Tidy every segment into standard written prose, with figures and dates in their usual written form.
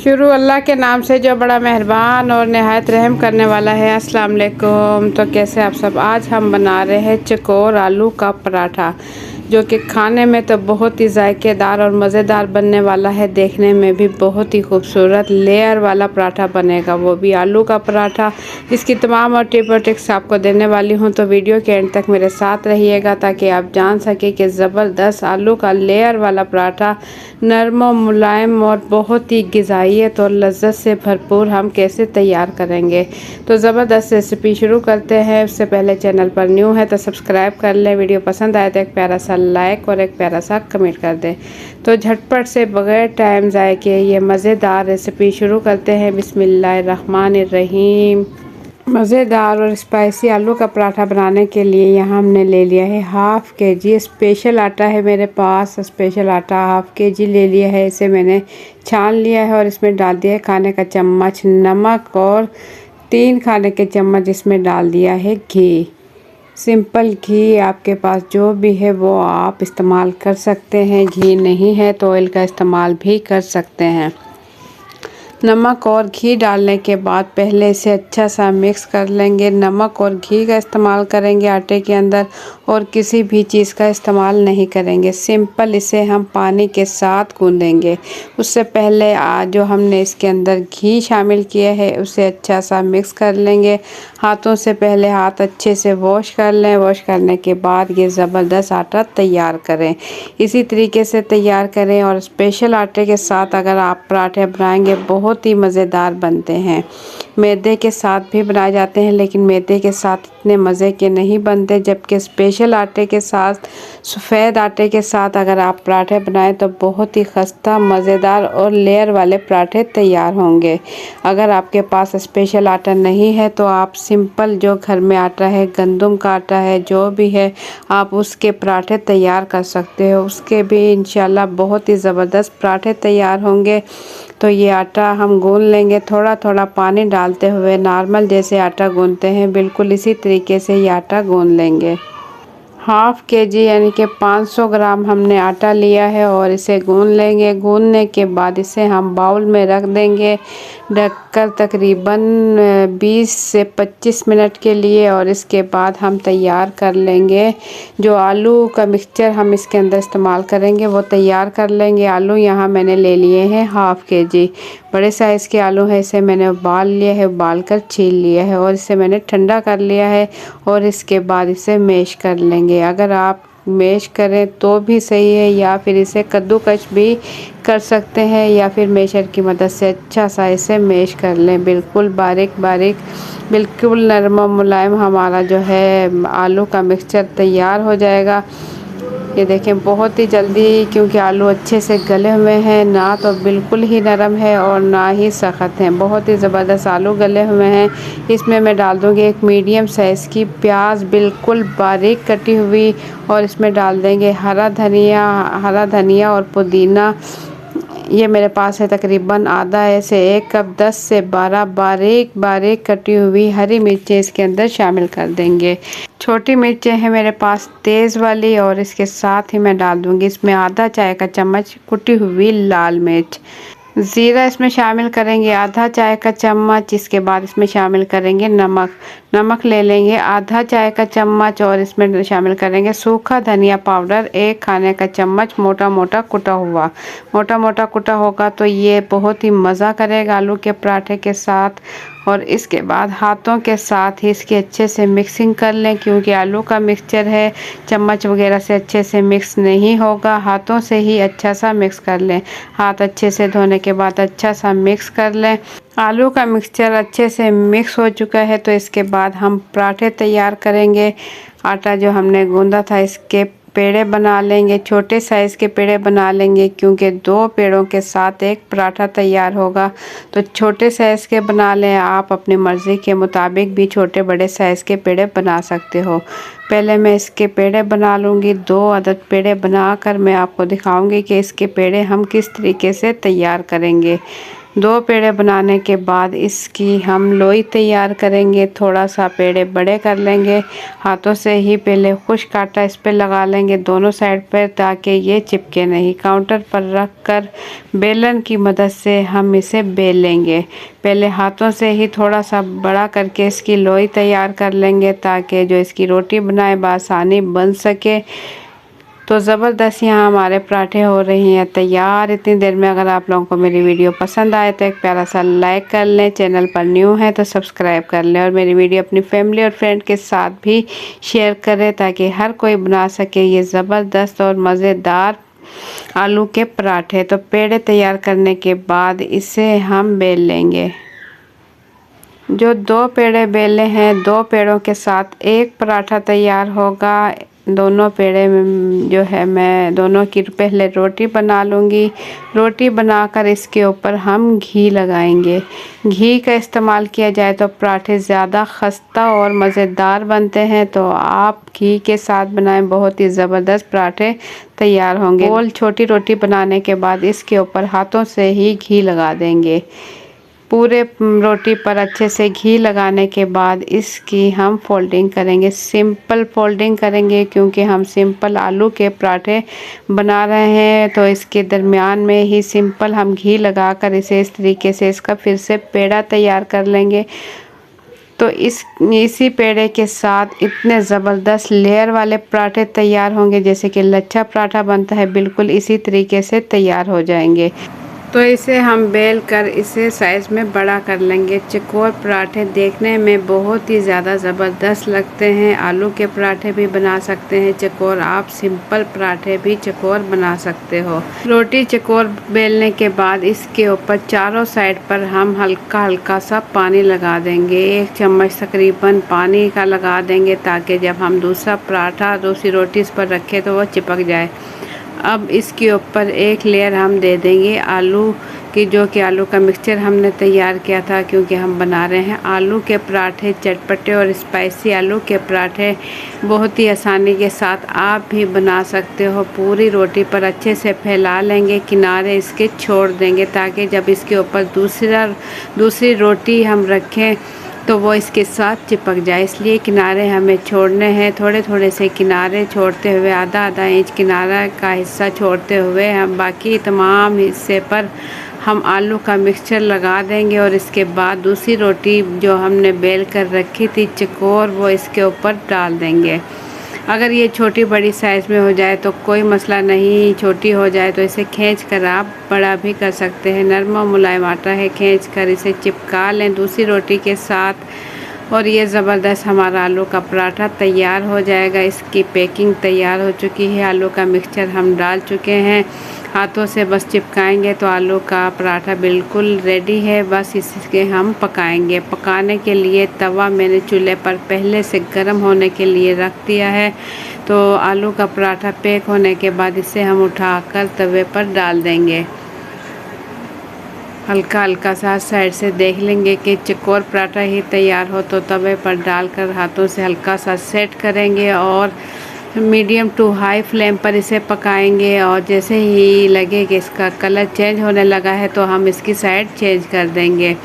शुरू अल्लाह के नाम से जो बड़ा मेहरबान और नहायत रहम करने वाला है। अस्सलाम वालेकुम। तो कैसे आप सब। आज हम बना रहे हैं चकोर आलू का पराठा, जो कि खाने में तो बहुत ही जायकेदार और मज़ेदार बनने वाला है। देखने में भी बहुत ही खूबसूरत लेयर वाला पराठा बनेगा, वो भी आलू का पराठा। इसकी तमाम और टिप और ट्रिक्स आपको देने वाली हूँ, तो वीडियो के एंड तक मेरे साथ रहिएगा ताकि आप जान सकें कि ज़बरदस्त आलू का लेयर वाला पराठा नरम और मुलायम और बहुत ही ग़िज़ाइयत और लज्जत से भरपूर हम कैसे तैयार करेंगे। तो ज़बरदस्त रेसिपी शुरू करते हैं। उससे पहले चैनल पर न्यू है तो सब्सक्राइब कर लें, वीडियो पसंद आए तो एक प्यारा सा लाइक और एक प्यारा सा कमेंट कर दें। तो झटपट से बगैर टाइम ज़ाय के ये मज़ेदार रेसिपी शुरू करते हैं। बिस्मिल्लाहिर्रहमानिर्रहीम। मज़ेदार और स्पाइसी आलू का पराठा बनाने के लिए यहाँ हमने ले लिया है हाफ़ के जी स्पेशल आटा है मेरे पास। स्पेशल आटा हाफ़ के जी ले लिया है। इसे मैंने छान लिया है और इसमें डाल दिया है खाने का चम्मच नमक और 3 खाने के चम्मच इसमें डाल दिया है घी। सिंपल घी आपके पास जो भी है वो आप इस्तेमाल कर सकते हैं। घी नहीं है तो ऑयल का इस्तेमाल भी कर सकते हैं। नमक और घी डालने के बाद पहले इसे अच्छा सा मिक्स कर लेंगे। नमक और घी का इस्तेमाल करेंगे आटे के अंदर और किसी भी चीज़ का इस्तेमाल नहीं करेंगे। सिंपल इसे हम पानी के साथ गूँधेंगे। उससे पहले जो हमने इसके अंदर घी शामिल किया है उसे अच्छा सा मिक्स कर लेंगे। हाथों से पहले हाथ अच्छे से वॉश कर लें। वॉश करने के बाद ये ज़बरदस्त आटा तैयार करें। इसी तरीके से तैयार करें और स्पेशल आटे के साथ अगर आप पराठे बनाएंगे बहुत ही मज़ेदार बनते हैं। मैदे के साथ भी बनाए जाते हैं लेकिन मैदे के साथ इतने मज़े के नहीं बनते, जबकि स्पेशल आटे के साथ, सफ़ेद आटे के साथ अगर आप पराठे बनाएं तो बहुत ही खस्ता मज़ेदार और लेयर वाले पराठे तैयार होंगे। अगर आपके पास स्पेशल आटा नहीं है तो आप सिंपल जो घर में आटा है, गंदम का आटा है, जो भी है आप उसके पराठे तैयार कर सकते हो। उसके भी इंशाल्लाह बहुत ही ज़बरदस्त पराठे तैयार होंगे। तो ये आटा हम गूँध लेंगे थोड़ा थोड़ा पानी डालते हुए, नॉर्मल जैसे आटा गूँधते हैं बिल्कुल इसी तरीके से ये आटा गूँध लेंगे। हाफ़ के जी यानी कि 500 ग्राम हमने आटा लिया है और इसे गूँध लेंगे। गूँधने के बाद इसे हम बाउल में रख देंगे ढककर तकरीबन 20 से 25 मिनट के लिए। और इसके बाद हम तैयार कर लेंगे जो आलू का मिक्सचर हम इसके अंदर इस्तेमाल करेंगे वो तैयार कर लेंगे। आलू यहाँ मैंने ले लिए हैं हाफ़ के जी, बड़े साइज़ के आलू है। इसे मैंने उबाल लिया है, उबाल कर छील लिया है और इसे मैंने ठंडा कर लिया है और इसके बाद इसे मैश कर लेंगे। अगर आप मैश करें तो भी सही है या फिर इसे कद्दूकस भी कर सकते हैं या फिर मैशर की मदद से अच्छा सा इसे मैश कर लें। बिल्कुल बारीक बारीक, बिल्कुल नरम और मुलायम हमारा जो है आलू का मिक्सचर तैयार हो जाएगा। ये देखें बहुत ही जल्दी, क्योंकि आलू अच्छे से गले हुए हैं, ना तो बिल्कुल ही नरम है और ना ही सख्त हैं। बहुत ही ज़बरदस्त आलू गले हुए हैं। इसमें मैं डाल दूँगी एक मीडियम साइज़ की प्याज बिल्कुल बारीक कटी हुई और इसमें डाल देंगे हरा धनिया और पुदीना। ये मेरे पास है तकरीबन आधा ऐसे 1 कप 10 से 12 बारीक बारीक कटी हुई हरी मिर्चें इसके अंदर शामिल कर देंगे। छोटी मिर्चें हैं मेरे पास तेज़ वाली और इसके साथ ही मैं डाल दूंगी इसमें आधा चाय का चम्मच कुटी हुई लाल मिर्च। ज़ीरा इसमें शामिल करेंगे आधा चाय का चम्मच। इसके बाद इसमें शामिल करेंगे नमक ले लेंगे आधा चाय का चम्मच और इसमें शामिल करेंगे सूखा धनिया पाउडर 1 खाने का चम्मच मोटा मोटा कुटा होगा तो ये बहुत ही मज़ा करेगा आलू के पराठे के साथ। और इसके बाद हाथों के साथ ही इसकी अच्छे से मिक्सिंग कर लें, क्योंकि आलू का मिक्सचर है, चम्मच वगैरह से अच्छे से मिक्स नहीं होगा। हाथों से ही अच्छा सा मिक्स कर लें। हाथ अच्छे से धोने के बाद अच्छा सा मिक्स कर लें। आलू का मिक्सचर अच्छे से मिक्स हो चुका है तो इसके बाद हम पराठे तैयार करेंगे। आटा जो हमने गूंदा था इसके पेड़े बना लेंगे, छोटे साइज़ के पेड़े बना लेंगे, क्योंकि 2 पेड़ों के साथ एक पराठा तैयार होगा। तो छोटे साइज़ के बना लें, आप अपनी मर्ज़ी के मुताबिक भी छोटे बड़े साइज़ के पेड़े बना सकते हो। पहले मैं इसके पेड़े बना लूँगी। 2 अदद पेड़े बनाकर मैं आपको दिखाऊंगी कि इसके पेड़े हम किस तरीके से तैयार करेंगे। 2 पेड़े बनाने के बाद इसकी हम लोई तैयार करेंगे। थोड़ा सा पेड़े बड़े कर लेंगे, हाथों से ही पहले खुश्क आटा इस पे लगा लेंगे दोनों साइड पर, ताकि ये चिपके नहीं। काउंटर पर रख कर बेलन की मदद से हम इसे बेल लेंगे। पहले हाथों से ही थोड़ा सा बड़ा करके इसकी लोई तैयार कर लेंगे, ताकि जो इसकी रोटी बनाए बआसानी बन सके। तो ज़बरदस्त यहाँ हमारे पराठे हो रही हैं तैयार। इतनी देर में अगर आप लोगों को मेरी वीडियो पसंद आए तो एक प्यारा सा लाइक कर लें, चैनल पर न्यू है तो सब्सक्राइब कर लें, और मेरी वीडियो अपनी फैमिली और फ्रेंड के साथ भी शेयर करें, ताकि हर कोई बना सके ये ज़बरदस्त और मज़ेदार आलू के पराठे। तो पेड़े तैयार करने के बाद इसे हम बेल लेंगे। जो 2 पेड़े बेले हैं, 2 पेड़ों के साथ एक पराठा तैयार होगा। दोनों पेड़े में जो है मैं दोनों की पहले रोटी बना लूँगी। रोटी बनाकर इसके ऊपर हम घी लगाएंगे। घी का इस्तेमाल किया जाए तो पराठे ज़्यादा खस्ता और मज़ेदार बनते हैं, तो आप घी के साथ बनाएं, बहुत ही ज़बरदस्त पराठे तैयार होंगे। गोल छोटी रोटी बनाने के बाद इसके ऊपर हाथों से ही घी लगा देंगे। पूरे रोटी पर अच्छे से घी लगाने के बाद इसकी हम फोल्डिंग करेंगे। सिंपल फोल्डिंग करेंगे, क्योंकि हम सिंपल आलू के पराठे बना रहे हैं, तो इसके दरमियान में ही सिंपल हम घी लगाकर इसे इस तरीके से इसका फिर से पेड़ा तैयार कर लेंगे। तो इसी पेड़े के साथ इतने ज़बरदस्त लेयर वाले पराठे तैयार होंगे, जैसे कि लच्छा पराठा बनता है, बिल्कुल इसी तरीके से तैयार हो जाएंगे। तो इसे हम बेल कर इसे साइज़ में बड़ा कर लेंगे। चकोर पराठे देखने में बहुत ही ज़्यादा ज़बरदस्त लगते हैं। आलू के पराठे भी बना सकते हैं चकोर, आप सिंपल पराठे भी चकोर बना सकते हो। रोटी चकोर बेलने के बाद इसके ऊपर चारों साइड पर हम हल्का हल्का सा पानी लगा देंगे। 1 चम्मच तकरीबन पानी का लगा देंगे, ताकि जब हम दूसरा पराठा दूसरी रोटी इस पर रखें तो वह चिपक जाए। अब इसके ऊपर एक लेयर हम दे देंगे आलू की, जो कि आलू का मिक्सचर हमने तैयार किया था, क्योंकि हम बना रहे हैं आलू के पराठे चटपटे और स्पाइसी आलू के पराठे। बहुत ही आसानी के साथ आप भी बना सकते हो। पूरी रोटी पर अच्छे से फैला लेंगे, किनारे इसके छोड़ देंगे, ताकि जब इसके ऊपर दूसरी रोटी हम रखें तो वो इसके साथ चिपक जाए। इसलिए किनारे हमें छोड़ने हैं, थोड़े थोड़े से किनारे छोड़ते हुए, आधा आधा इंच किनारा का हिस्सा छोड़ते हुए हम बाकी तमाम हिस्से पर हम आलू का मिक्सचर लगा देंगे। और इसके बाद दूसरी रोटी जो हमने बेल कर रखी थी चकोर, वो इसके ऊपर डाल देंगे। अगर ये छोटी बड़ी साइज़ में हो जाए तो कोई मसला नहीं, छोटी हो जाए तो इसे खींच कर आप बड़ा भी कर सकते हैं। नरम और मुलायम आटा है, खींच कर इसे चिपका लें दूसरी रोटी के साथ, और ये ज़बरदस्त हमारा आलू का पराठा तैयार हो जाएगा। इसकी पैकिंग तैयार हो चुकी है, आलू का मिक्सचर हम डाल चुके हैं। हाथों से बस चिपकाएंगे तो आलू का पराठा बिल्कुल रेडी है। बस इसके हम पकाएंगे। पकाने के लिए तवा मैंने चूल्हे पर पहले से गर्म होने के लिए रख दिया है। तो आलू का पराठा पैक होने के बाद इसे हम उठाकर तवे पर डाल देंगे। हल्का हल्का सा साइड से देख लेंगे कि चकोर पराठा ही तैयार हो, तो तवे पर डालकर हाथों से हल्का सा सेट करेंगे और मीडियम टू हाई फ्लेम पर इसे पकाएंगे। और जैसे ही लगे कि इसका कलर चेंज होने लगा है तो हम इसकी साइड चेंज कर देंगे।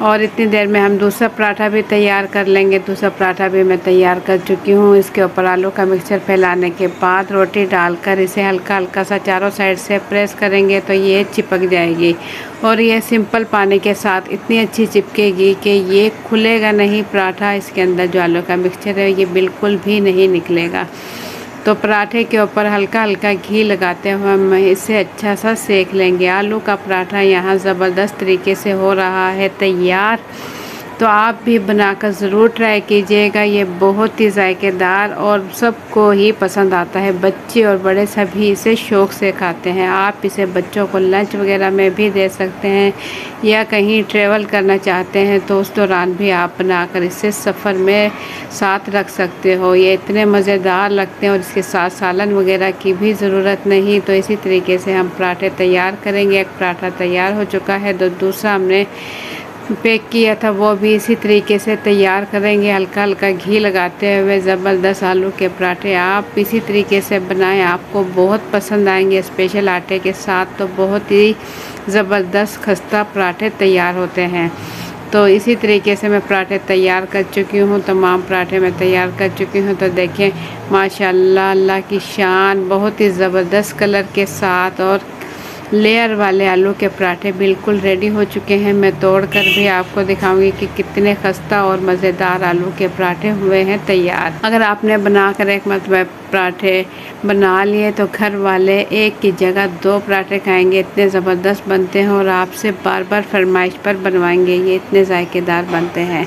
और इतनी देर में हम दूसरा पराठा भी तैयार कर लेंगे। दूसरा पराठा भी मैं तैयार कर चुकी हूँ। इसके ऊपर आलू का मिक्सचर फैलाने के बाद रोटी डालकर इसे हल्का हल्का सा चारों साइड से प्रेस करेंगे तो ये चिपक जाएगी। और ये सिंपल पानी के साथ इतनी अच्छी चिपकेगी कि ये खुलेगा नहीं पराठा। इसके अंदर जो आलू का मिक्सचर है ये बिल्कुल भी नहीं निकलेगा। तो पराठे के ऊपर हल्का हल्का घी लगाते हुए हम इसे अच्छा सा सेक लेंगे। आलू का पराठा यहाँ ज़बरदस्त तरीके से हो रहा है तैयार। तो आप भी बनाकर ज़रूर ट्राई कीजिएगा। ये बहुत ही जायकेदार और सबको ही पसंद आता है। बच्चे और बड़े सभी इसे शौक़ से खाते हैं। आप इसे बच्चों को लंच वगैरह में भी दे सकते हैं, या कहीं ट्रैवल करना चाहते हैं तो उस दौरान भी आप बनाकर इसे सफ़र में साथ रख सकते हो। ये इतने मज़ेदार लगते हैं और इसके साथ सालन वगैरह की भी ज़रूरत नहीं। तो इसी तरीके से हम पराठे तैयार करेंगे। एक पराठा तैयार हो चुका है तो दूसरा हमने पैक किया था वो भी इसी तरीके से तैयार करेंगे। हल्का हल्का घी लगाते हुए ज़बरदस्त आलू के पराठे आप इसी तरीके से बनाएं, आपको बहुत पसंद आएंगे। स्पेशल आटे के साथ तो बहुत ही ज़बरदस्त खस्ता पराठे तैयार होते हैं। तो इसी तरीके से मैं पराठे तैयार कर चुकी हूँ, तमाम पराठे मैं तैयार कर चुकी हूँ। तो देखें माशाल्लाह, अल्लाह की शान, बहुत ही ज़बरदस्त कलर के साथ और लेयर वाले आलू के पराठे बिल्कुल रेडी हो चुके हैं। मैं तोड़ कर भी आपको दिखाऊंगी कि कितने खस्ता और मज़ेदार आलू के पराठे हुए हैं तैयार। अगर आपने बनाकर एक मतलब पराठे बना लिए तो घर वाले एक की जगह 2 पराठे खाएंगे, इतने ज़बरदस्त बनते हैं और आपसे बार बार फरमाइश पर बनवाएंगे, ये इतने जायकेदार बनते हैं।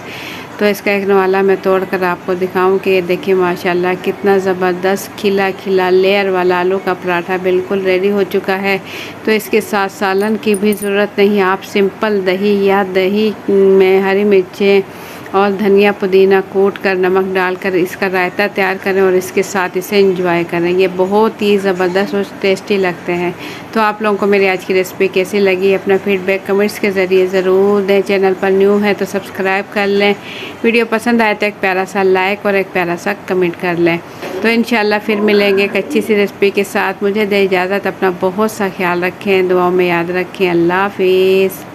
तो इसका एक नवाला मैं तोड़ कर आपको दिखाऊं कि ये देखिए माशाल्लाह कितना ज़बरदस्त खिला खिला लेयर वाला आलू का पराठा बिल्कुल रेडी हो चुका है। तो इसके साथ सालन की भी ज़रूरत नहीं, आप सिंपल दही या दही में हरी मिर्चें और धनिया पुदीना कूट कर नमक डालकर इसका रायता तैयार करें और इसके साथ इसे एंजॉय करें। ये बहुत ही ज़बरदस्त और टेस्टी लगते हैं। तो आप लोगों को मेरी आज की रेसिपी कैसी लगी अपना फीडबैक कमेंट्स के ज़रिए ज़रूर दें। चैनल पर न्यू है तो सब्सक्राइब कर लें। वीडियो पसंद आए तो एक प्यारा सा लाइक और एक प्यारा सा कमेंट कर लें। तो इंशाल्लाह फिर मिलेंगे एक अच्छी सी रेसिपी के साथ। मुझे दे इजाज़त, अपना बहुत सा ख्याल रखें, दुआओं में याद रखें। अल्लाह हाफिज़।